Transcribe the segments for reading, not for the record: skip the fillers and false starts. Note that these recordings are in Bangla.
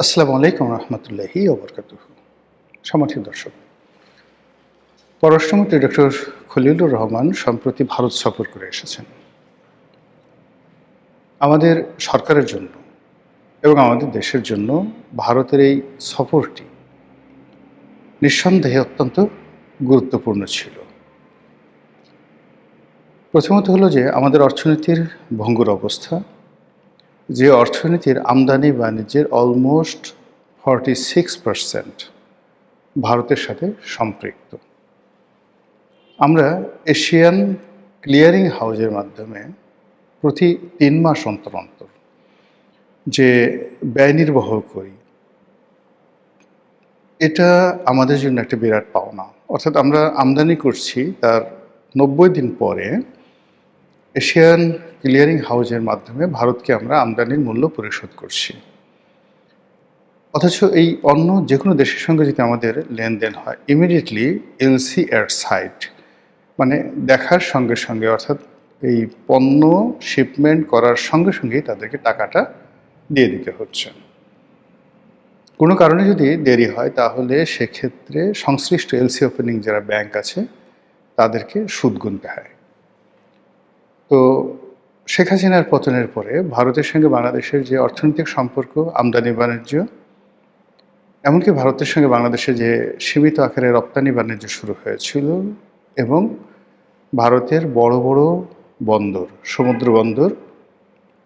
আসসালামু আলাইকুম রহমতুল্লাহি ওবরকাতুহু। সম্মানিত দর্শক, পররাষ্ট্রমন্ত্রী ডক্টর খলিলুর রহমান সম্প্রতি ভারত সফর করে এসেছেন। আমাদের সরকারের জন্য এবং আমাদের দেশের জন্য ভারতের এই সফরটি নিঃসন্দেহে অত্যন্ত গুরুত্বপূর্ণ ছিল। প্রথমত হলো যে আমাদের অর্থনীতির ভঙ্গুর অবস্থা, যে অর্থনীতির আমদানি বাণিজ্যের অলমোস্ট 46% ভারতের সাথে সম্পৃক্ত। আমরা এশিয়ান ক্লিয়ারিং হাউজের মাধ্যমে প্রতি ৩ মাস অন্তর অন্তর যে ব্যয় নির্বাহ করি, এটা আমাদের জন্য একটা বিরাট পাওনা। অর্থাৎ আমরা আমদানি করছি, তার ৯০ দিন পরে এশিয়ান ক্লিয়ারিং হাউজের মাধ্যমে ভারতকে আমরা আমদানির মূল্য পরিশোধ করছি। অথচ এই অন্য যে কোনো দেশের সঙ্গে যদি আমাদের লেনদেন হয়, ইমিডিয়েটলি এলসি এর সাইট, মানে দেখার সঙ্গে সঙ্গে, অর্থাৎ এই পণ্য শিপমেন্ট করার সঙ্গে সঙ্গেই তাদেরকে টাকাটা দিয়ে দিতে হচ্ছে। কোনো কারণে যদি দেরি হয় তাহলে সেক্ষেত্রে সংশ্লিষ্ট এলসি ওপেনিং যারা ব্যাংক আছে তাদেরকে সুদ গুনতে হয়। তো শেখ হাসিনার পতনের পরে ভারতের সঙ্গে বাংলাদেশের যে অর্থনৈতিক সম্পর্ক, আমদানি বাণিজ্য, এমনকি ভারতের সঙ্গে বাংলাদেশে যে সীমিত আকারে রপ্তানি বাণিজ্য শুরু হয়েছিল, এবং ভারতের বড় বড় বন্দর, সমুদ্র বন্দর,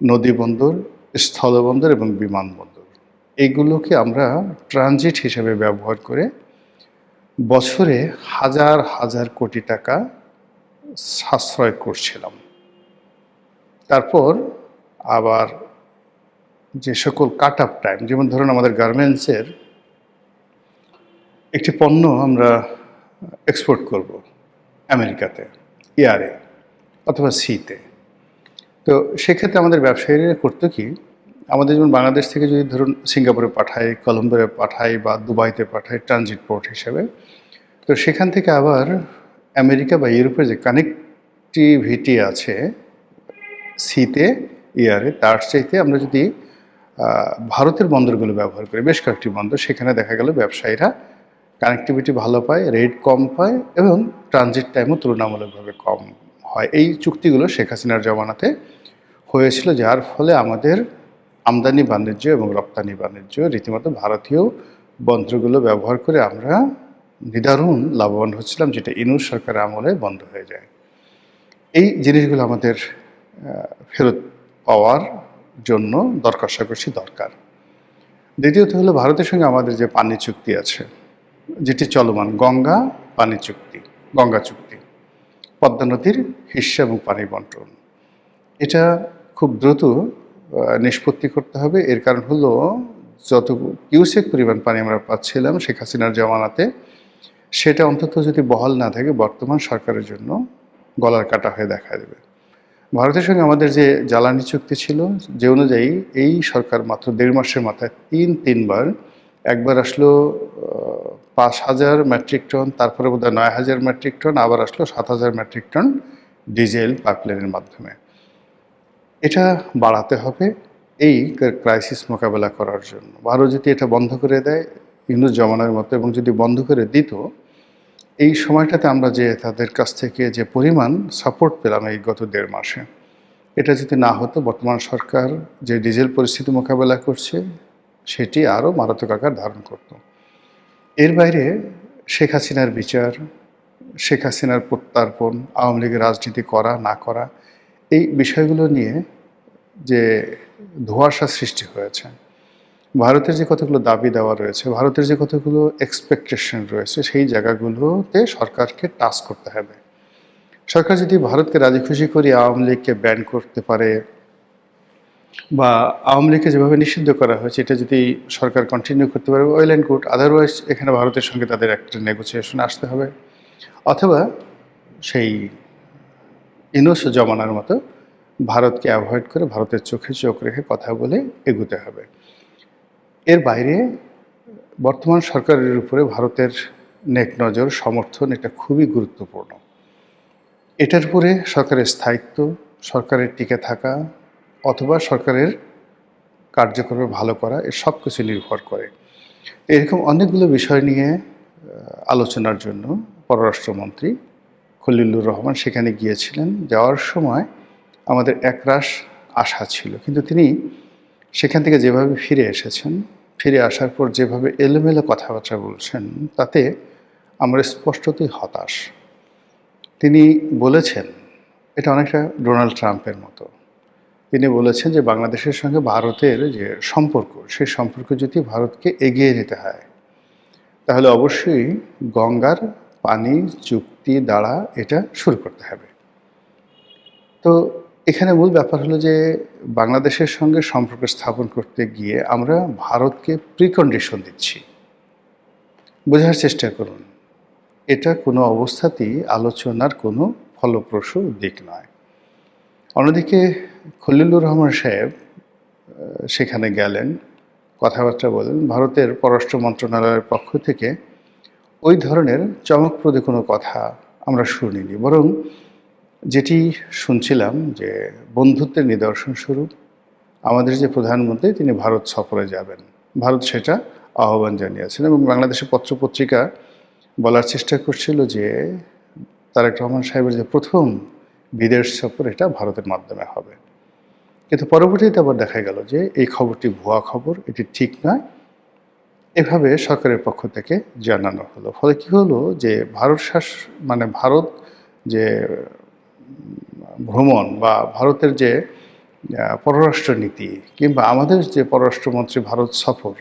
নদী বন্দর, স্থলবন্দর এবং বিমানবন্দর, এইগুলোকে আমরা ট্রানজিট হিসেবে ব্যবহার করে বছরে হাজার হাজার কোটি টাকা সাশ্রয় করছিলাম। তারপর আবার যে সকল কাট আপ টাইম, যেমন ধরুন আমাদের গার্মেন্টসের একটি পণ্য আমরা এক্সপোর্ট করব আমেরিকাতে, এয়ারে অথবা সিতে, তো সেক্ষেত্রে আমাদের ব্যবসায়ীরা করতো কি, আমাদের যেমন বাংলাদেশ থেকে যদি ধরুন সিঙ্গাপুরে পাঠাই, কলম্বোরে পাঠাই বা দুবাইতে পাঠাই ট্রানজিট পোর্ট হিসেবে, তো সেখান থেকে আবার আমেরিকা বা ইউরোপের যে কানেক্টিভিটি আছে সিতে, এয়ারে, তার চাইতে আমরা যদি ভারতের বন্দরগুলো ব্যবহার করি, বেশ কয়েকটি বন্দর, সেখানে দেখা গেল ব্যবসায়ীরা কানেক্টিভিটি ভালো পায়, রেট কম পায় এবং ট্রানজিট টাইমও তুলনামূলকভাবে কম হয়। এই চুক্তিগুলো শেখ হাসিনার জমানাতে হয়েছিল, যার ফলে আমাদের আমদানি বাণিজ্য এবং রপ্তানি বাণিজ্য রীতিমতো ভারতীয় বন্দরগুলো ব্যবহার করে আমরা নিদারুণ লাভবান হচ্ছিলাম, যেটা ইউনূস সরকারের আমলে বন্ধ হয়ে যায়। এই জিনিসগুলো আমাদের ফেরত পাওয়ার জন্য দরকার দরকার। দ্বিতীয়ত হলো ভারতের সঙ্গে আমাদের যে পানি চুক্তি আছে, যেটি চলমান, গঙ্গা পানি চুক্তি, গঙ্গা চুক্তি, পদ্মা নদীর হিস্যা এবং পানি বন্টন, এটা খুব দ্রুত নিষ্পত্তি করতে হবে। এর কারণ হলো যত কিউসেক পরিমাণ পানি আমরা পাচ্ছিলাম শেখ হাসিনার জমানাতে, সেটা অন্তত যদি বহাল না থাকে বর্তমান সরকারের জন্য গলার কাটা হয়ে দেখা দেবে। ভারতের সঙ্গে আমাদের যে জ্বালানি চুক্তি ছিল, যে অনুযায়ী এই সরকার মাত্র ১.৫ মাসের মাথায় তিনবার, একবার আসলো ৫,০০০ মেট্রিক টন, তারপরে বোধহয় ৯,০০০ মেট্রিক টন, আবার আসলো ৭,০০০ মেট্রিক টন ডিজেল পাইপলাইনের মাধ্যমে। এটা বাড়াতে হবে এই ক্রাইসিস মোকাবেলা করার জন্য। ভারত যদি এটা বন্ধ করে দেয় ইউনূস জমানার মতো, এবং যদি বন্ধ করে দিত, এই সময়টাতে আমরা যে তাদের কাছ থেকে যে পরিমাণ সাপোর্ট পেলাম এই গত ১.৫ মাসে, এটা যদি না হতো, বর্তমান সরকার যে ডিজেল পরিস্থিতি মোকাবেলা করছে সেটি আরও মারাত্মক আকার ধারণ করত। এর বাইরে শেখ হাসিনার বিচার, শেখ হাসিনার প্রত্যার্পণ, আওয়ামী লীগের রাজনীতি করা না করা, এই বিষয়গুলো নিয়ে যে ধোঁয়াশা সৃষ্টি হয়েছে, ভারতের যে কতগুলো দাবি দেওয়া রয়েছে, ভারতের যে কতগুলো এক্সপেকটেশন রয়েছে, সেই জায়গাগুলোতে সরকারকে টাচ করতে হবে। সরকার যদি ভারতকে রাজি খুশি করে আওয়ামী লীগকে ব্যান করতে পারে, বা আওয়ামী লীগকে যেভাবে নিষিদ্ধ করা হয়েছে এটা যদি সরকার কন্টিনিউ করতে পারে, ওয়েল অ্যান্ড গুড। আদারওয়াইজ এখানে ভারতের সঙ্গে তাদের একটা নেগোসিয়েশন আসতে হবে, অথবা সেই ইউনূস জমানার মতো ভারতকে অ্যাভয়েড করে ভারতের চোখে চোখ রেখে কথা বলে এগোতে হবে। এর বাইরে বর্তমান সরকারের উপরে ভারতের নেক নজর, সমর্থন, এটা খুবই গুরুত্বপূর্ণ। এটার উপরে সরকারের স্থায়িত্ব, সরকারের টিকে থাকা, অথবা সরকারের কার্যক্রমে ভালো করা, এর সব কিছু নির্ভর করে। এরকম অনেকগুলো বিষয় নিয়ে আলোচনার জন্য পররাষ্ট্রমন্ত্রী খলিলুর রহমান সেখানে গিয়েছিলেন। যাওয়ার সময় আমাদের একরাশ আশা ছিল, কিন্তু তিনি সেখান থেকে যেভাবে ফিরে এসেছেন, ফিরে আসার পর যেভাবে এলোমেলো কথাবার্তা বলছেন, তাতে আমরা স্পষ্টতই হতাশ। তিনি বলেছেন, এটা অনেকটা ডোনাল্ড ট্রাম্পের মতো। তিনি বলেছেন যে বাংলাদেশের সঙ্গে ভারতের যে সম্পর্ক, সেই সম্পর্ক যদি ভারতকে এগিয়ে নিতে হয়, তাহলে অবশ্যই গঙ্গার পানি চুক্তি দ্বারা এটা শুরু করতে হবে। তো এখানে মূল ব্যাপার হলো যে বাংলাদেশের সঙ্গে সম্পর্ক স্থাপন করতে গিয়ে আমরা ভারতকে প্রিকন্ডিশন দিচ্ছি। বোঝার চেষ্টা করুন, এটা কোনো অবস্থাতেই আলোচনার কোনো ফলপ্রসূ দিক নয়। অন্যদিকে খলিলুর রহমান সাহেব সেখানে গেলেন, কথাবার্তা বলেন। ভারতের পররাষ্ট্র মন্ত্রণালয়ের পক্ষ থেকে ওই ধরনের চমকপ্রদ কোনো কথা আমরা শুনিনি, বরং যেটি শুনছিলাম যে বন্ধুত্বের নিদর্শনস্বরূপ আমাদের যে প্রধানমন্ত্রী তিনি ভারত সফরে যাবেন, ভারত সেটা আহ্বান জানিয়েছেন। এবং বাংলাদেশের পত্রপত্রিকা বলার চেষ্টা করছিল যে তারেক রহমান সাহেবের যে প্রথম বিদেশ সফর এটা ভারতের মাধ্যমে হবে। কিন্তু পরবর্তীতে আবার দেখা গেল যে এই খবরটি ভুয়া খবর, এটি ঠিক নয়, এভাবে সরকারের পক্ষ থেকে জানানো হলো। ফলে কী হলো যে ভারত যে ভ্রমণ বা ভারতের যে পররাষ্ট্রনীতি কিংবা আমাদের যে পররাষ্ট্রমন্ত্রী ভারত সফর,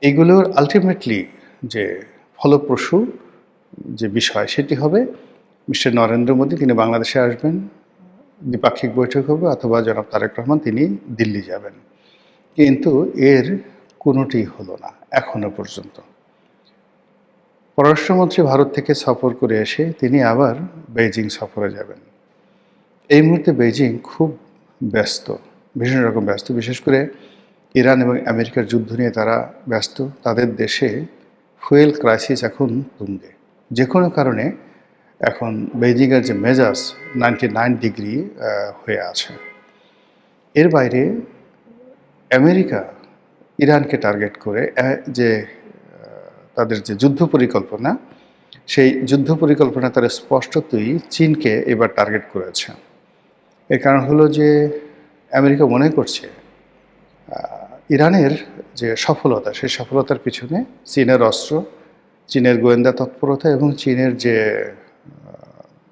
এগুলোর আলটিমেটলি যে ফলপ্রসূ যে বিষয় সেটি হবে মিস্টার নরেন্দ্র মোদী, তিনি বাংলাদেশে আসবেন, দ্বিপাক্ষিক বৈঠক হবে, অথবা জনাব তারেক রহমান তিনি দিল্লি যাবেন। কিন্তু এর কোনোটি হলো না এখনো পর্যন্ত। পররাষ্ট্রমন্ত্রী ভারত থেকে সফর করে এসে তিনি আবার বেইজিং সফরে যাবেন। এই মুহূর্তে বেইজিং খুব ব্যস্ত, ভীষণ রকম ব্যস্ত। বিশেষ করে ইরান এবং আমেরিকার যুদ্ধ নিয়ে তারা ব্যস্ত। তাদের দেশে ফুয়েল ক্রাইসিস এখন তুঙ্গে। যে কোনো কারণে এখন বেইজিংয়ের যে মেজাজ 99 ডিগ্রি হয়ে আছে। এর বাইরে আমেরিকা ইরানকে টার্গেট করে যে তাদের যে যুদ্ধ পরিকল্পনা, সেই যুদ্ধ পরিকল্পনা তারা স্পষ্টতই চীনকে এবার টার্গেট করেছে। এর কারণ হলো যে আমেরিকা মনে করছে ইরানের যে সফলতা, সেই সফলতার পিছনে চীনের অস্ত্র, চীনের গোয়েন্দা তৎপরতা এবং চীনের যে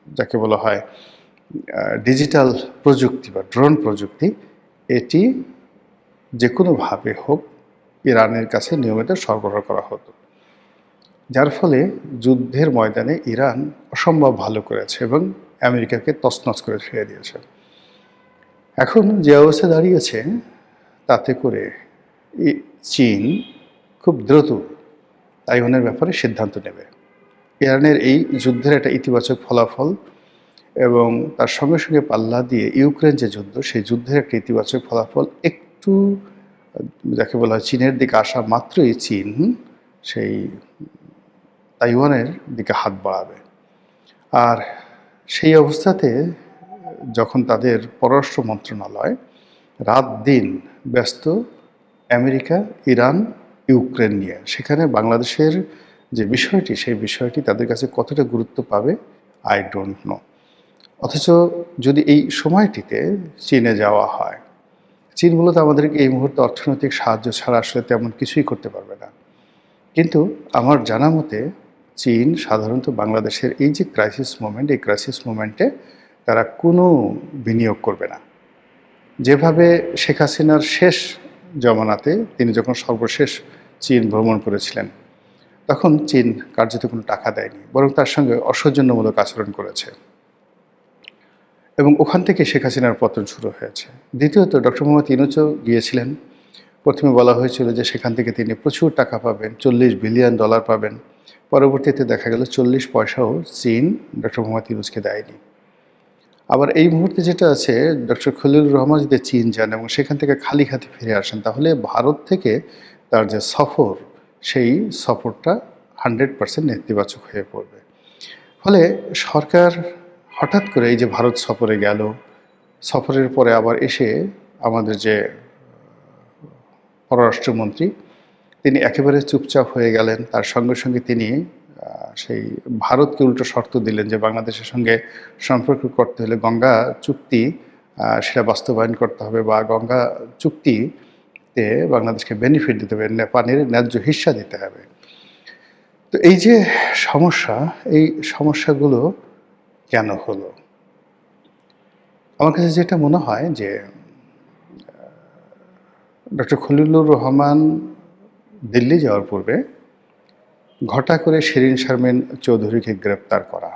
যাকে বলা হয় ডিজিটাল প্রযুক্তি বা ড্রোন প্রযুক্তি, এটি যে কোনোভাবে হোক ইরানের কাছে নিয়মিত সরবরাহ করা হতো, যার ফলে যুদ্ধের ময়দানে ইরান অসম্ভব ভালো করেছে এবং আমেরিকাকে তছনছ করে ছেড়ে দিয়েছে। এখন যে অবস্থা দাঁড়িয়েছে, তাতে করে চীন খুব দ্রুত তাইওয়ানের ব্যাপারে সিদ্ধান্ত নেবে। ইরানের এই যুদ্ধের একটা ইতিবাচক ফলাফল এবং তার সঙ্গে সঙ্গে পাল্লা দিয়ে ইউক্রেন যে যুদ্ধ, সেই যুদ্ধের একটা ইতিবাচক ফলাফল একটু যাকে বলা হয় চীনের দিকে আসা মাত্রই চীন সেই তাইওয়ানের দিকে হাত বাড়াবে। আর সেই অবস্থাতে যখন তাদের পররাষ্ট্র মন্ত্রণালয় রাত দিন ব্যস্ত আমেরিকা, ইরান, ইউক্রেন নিয়ে, সেখানে বাংলাদেশের যে বিষয়টি, সেই বিষয়টি তাদের কাছে কতটা গুরুত্ব পাবে আই ডোন্ট নো। অথচ যদি এই সময়টিতে চীনে যাওয়া হয়, চীন মূলত আমাদেরকে এই মুহূর্তে অর্থনৈতিক সাহায্য ছাড়া আসলে তেমন কিছুই করতে পারবে না। কিন্তু আমার জানা মতে চীন সাধারণত বাংলাদেশের এই যে ক্রাইসিস মোমেন্ট, এই ক্রাইসিস মোমেন্টে তারা কোনো বিনিয়োগ করবে না। যেভাবে শেখ হাসিনার শেষ জমানাতে তিনি যখন সর্বশেষ চীন ভ্রমণ করেছিলেন, তখন চীন কার্যত কোনো টাকা দেয়নি, বরং তার সঙ্গে অসৌজন্যমূলক আচরণ করেছে এবং ওখান থেকে শেখ হাসিনার পতন শুরু হয়েছে। দ্বিতীয়ত ডক্টর মোহাম্মদ ইউনূসও গিয়েছিলেন। প্রথমে বলা হয়েছিল যে সেখান থেকে তিনি প্রচুর টাকা পাবেন, $40 বিলিয়ন পাবেন। পরবর্তীতে দেখা গেল 40 পয়সাও চীন ডক্টর মোহাম্মদ ইউনূসকে দেয়নি। আবার এই মুহূর্তে যেটা আছে, ডক্টর খলিলুর রহমান যদি চীন যান এবং সেখান থেকে খালি হাতে ফিরে আসেন, তাহলে ভারত থেকে তার যে সফর, সেই সফরটা 100% নেতিবাচক হয়ে পড়বে। ফলে সরকার হঠাৎ করে এই যে ভারত সফরে গেল, সফরের পরে আবার এসে আমাদের যে পররাষ্ট্রমন্ত্রী, তিনি একেবারে চুপচাপ হয়ে গেলেন। তার সঙ্গে সঙ্গে তিনি সেই ভারতকে উল্টো শর্ত দিলেন যে বাংলাদেশের সঙ্গে সম্পর্ক করতে হলে গঙ্গা চুক্তি সেটা বাস্তবায়ন করতে হবে, বা গঙ্গা চুক্তিতে বাংলাদেশকে বেনিফিট দিতে হবে, পানির ন্যায্য হিস্সা দিতে হবে। তো এই যে সমস্যা, এই সমস্যাগুলো কেন হলো? আমার কাছে যেটা মনে হয় যে ডক্টর খলিলুর রহমান দিল্লি যাওয়ার পূর্বে ঘটা করে শিরীন শারমিন চৌধুরীকে গ্রেপ্তার করা,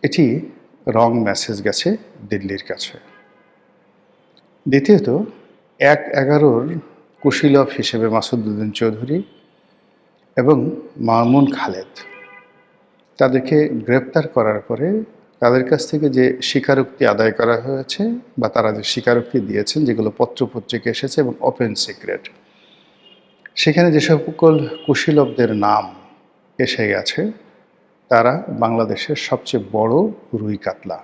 এটি রং মেসেজ গেছে দিল্লির কাছে। দ্বিতীয়ত, ১/১১ কুশীলব হিসেবে মাসুদউদ্দিন চৌধুরী এবং মামুন খালেদ, তাদেরকে গ্রেপ্তার করার পরে তাদের কাছ থেকে যে স্বীকারোক্তি আদায় করা হয়েছে, বা তারা যে স্বীকারোক্তি দিয়েছেন, যেগুলো পত্রপত্রিকা এসেছে এবং ওপেন সিক্রেট, সেখানে যে সকল কুশীলবদের নাম এসে গেছে তারা বাংলাদেশের সবচেয়ে বড় রুই কাতলা।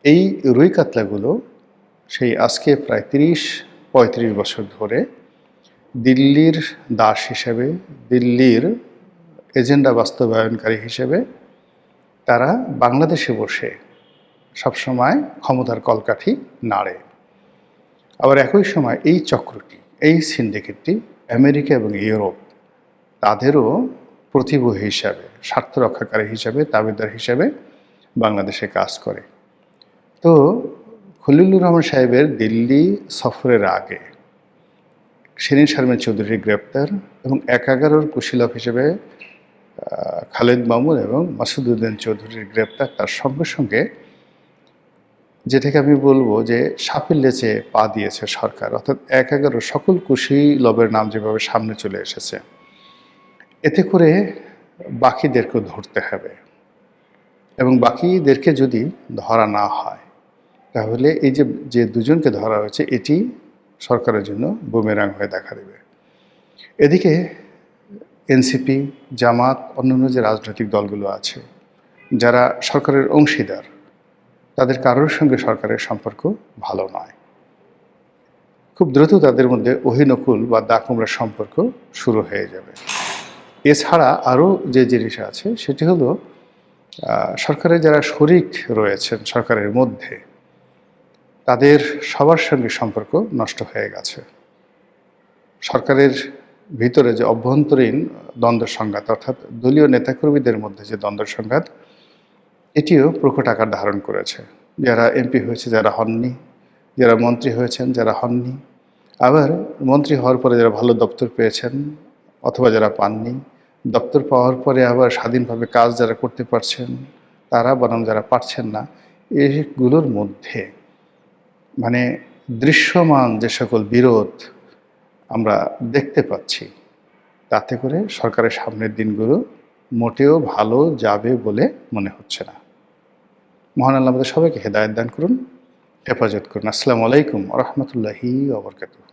এই রুই কাতলাগুলো সেই আজকে প্রায় ৩০-৩৫ বছর ধরে দিল্লির দাস হিসেবে, দিল্লির এজেন্ডা বাস্তবায়নকারী হিসেবে তারা বাংলাদেশে বসে সবসময় ক্ষমতার কলকাঠি নাড়ে। আবার একই সময় এই চক্রটি, এই সিন্ডিকেটটি আমেরিকা এবং ইউরোপ, তাদেরও প্রতিবহী হিসাবে, স্বার্থ রক্ষাকারী হিসাবে, দাবিদার হিসাবে বাংলাদেশে কাজ করে। তো খলিলুর রহমান সাহেবের দিল্লি সফরের আগে শিরীন শারমিন চৌধুরীর গ্রেপ্তার এবং ১/১১ কুশীলব হিসেবে খালেদ মামুন এবং মাসুদউদ্দিন চৌধুরীর গ্রেপ্তার, তার সঙ্গে সঙ্গে যেটাকে আমি বলবো যে সাপের লেচে পা দিয়েছে সরকার, অর্থাৎ ১/১১ সকল কুশীলবের নাম যেভাবে সামনে চলে এসেছে, এতে করে বাকিদেরকেও ধরতে হবে, এবং বাকিদেরকে যদি ধরা না হয় তাহলে এই যে দুজনকে ধরা হয়েছে এটি সরকারের জন্য বুমেরাং হয়ে দেখা দেবে। এদিকে এনসিপি, জামাত, অন্যান্য যে রাজনৈতিক দলগুলো আছে যারা সরকারের অংশীদার, তাদের কারোর সঙ্গে সরকারের সম্পর্ক ভালো নয়। খুব দ্রুত তাদের মধ্যে অহিনকুল বা দাকুমরার সম্পর্ক শুরু হয়ে যাবে। এছাড়া আরও যে জিনিস আছে সেটি হলো সরকারের যারা শরিক রয়েছেন সরকারের মধ্যে, তাদের সবার সঙ্গে সম্পর্ক নষ্ট হয়ে গেছে। সরকারের ভিতরে যে অভ্যন্তরীণ দ্বন্দ্ব সংঘাত, অর্থাৎ দলীয় নেতাকর্মীদের মধ্যে যে দ্বন্দ্ব সংঘাত, এটিও প্রকট আকার ধারণ করেছে। যারা এমপি হয়েছে, যারা হননি, যারা মন্ত্রী হয়েছেন, যারা হননি, আবার মন্ত্রী হওয়ার পরে যারা ভালো দপ্তর পেয়েছেন অথবা যারা পাননি, দপ্তর পাওয়ার পরে আবার স্বাধীনভাবে কাজ যারা করতে পারছেন তারা, বরং যারা পারছেন না, এগুলোর মধ্যে মানে দৃশ্যমান যে সকল বিরোধ আমরা দেখতে পাচ্ছি, তাতে করে সরকারের সামনের দিনগুলো মোটেও ভালো যাবে বলে মনে হচ্ছে না। মহান আল্লাহ আমাদের সবাইকে হেদায়েত দান করুন, হেফাজত করুন। আসসালামু আলাইকুম ওয়া রাহমাতুল্লাহি ওয়া বারাকাতুহু।